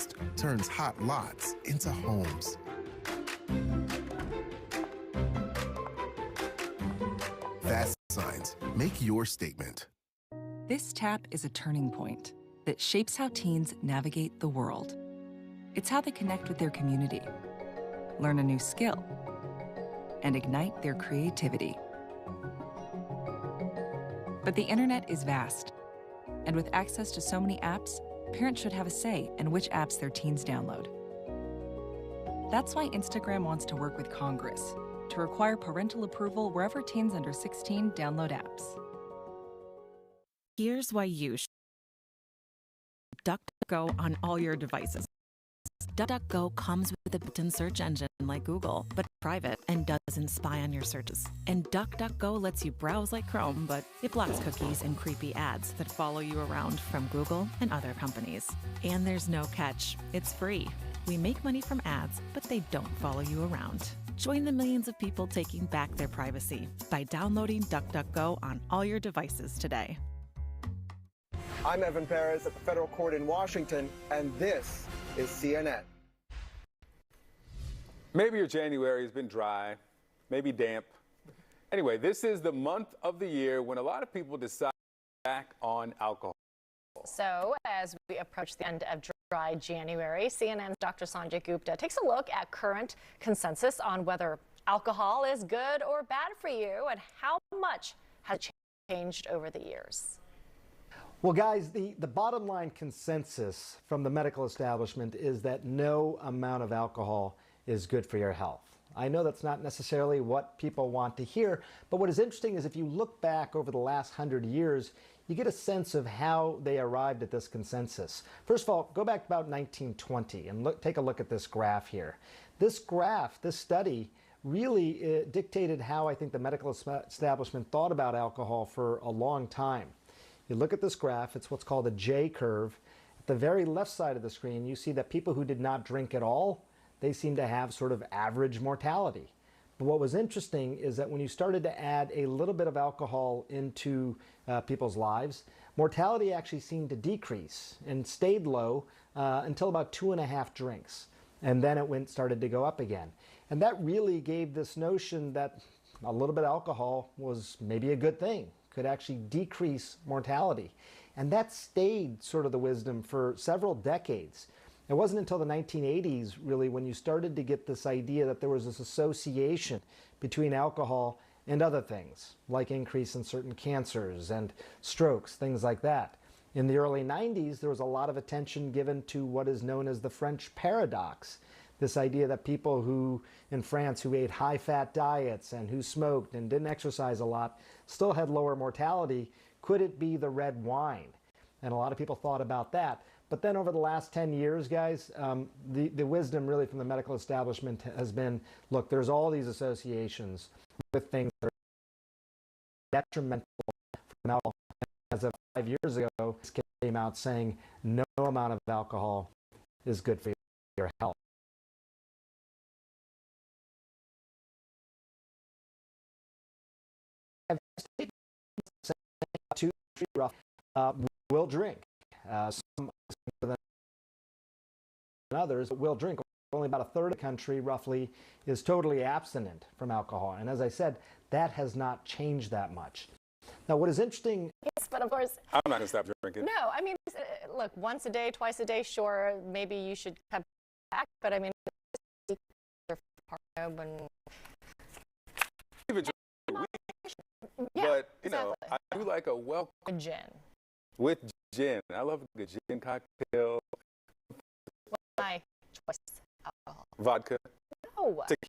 Fast turns hot lots into homes. Fast signs. Make your statement. This tap is a turning point that shapes how teens navigate the world. It's how they connect with their community, learn a new skill, and ignite their creativity. But the internet is vast, and with access to so many apps, parents should have a say in which apps their teens download. That's why Instagram wants to work with Congress to require parental approval wherever teens under 16 download apps. Here's why you should DuckDuckGo on all your devices. DuckDuckGo comes with a built-in search engine like Google, but private and doesn't spy on your searches. And DuckDuckGo lets you browse like Chrome, but it blocks cookies and creepy ads that follow you around from Google and other companies. And there's no catch. It's free. We make money from ads, but they don't follow you around. Join the millions of people taking back their privacy by downloading DuckDuckGo on all your devices today. I'm Evan Perez at the federal court in Washington, and this is CNN. Maybe your January has been dry, maybe damp. Anyway, this is the month of the year when a lot of people decide back on alcohol. So as we approach the end of dry January, CNN's Dr. Sanjay Gupta takes a look at current consensus on whether alcohol is good or bad for you and how much has changed over the years. Well, guys, the bottom line consensus from the medical establishment is that no amount of alcohol is good for your health. I know that's not necessarily what people want to hear, but what is interesting is if you look back over the last 100 years, you get a sense of how they arrived at this consensus. First of all, go back to about 1920 and take a look at this graph here. This graph, this study, really dictated how I think the medical establishment thought about alcohol for a long time. You look at this graph, it's what's called a J curve. At the very left side of the screen, you see that people who did not drink at all, they seem to have sort of average mortality. But what was interesting is that when you started to add a little bit of alcohol into people's lives, mortality actually seemed to decrease and stayed low until about 2.5 drinks. And then it started to go up again. And that really gave this notion that a little bit of alcohol was maybe a good thing, could actually decrease mortality. And that stayed sort of the wisdom for several decades. It wasn't until the 1980s, really, when you started to get this idea that there was this association between alcohol and other things, like increase in certain cancers and strokes, things like that. In the early 90s, there was a lot of attention given to what is known as the French paradox. This idea that people who, in France, who ate high-fat diets and who smoked and didn't exercise a lot, still had lower mortality. Could it be the red wine? And a lot of people thought about that. But then over the last 10 years, guys, the wisdom really from the medical establishment has been, look, there's all these associations with things that are detrimental from alcohol. As of 5 years ago, this came out saying no amount of alcohol is good for your health. Will drink. Some than others will drink. Only about a third of the country, roughly, is totally abstinent from alcohol. And as I said, that has not changed that much. Now, what is interesting... Yes, but of course... I'm not going to stop drinking. No, I mean, look, once a day, twice a day, sure, maybe you should cut back. But I mean, but, you know, I do like a welcome gin. With gin. I love a good gin cocktail. What's my choice? Alcohol. Vodka. No.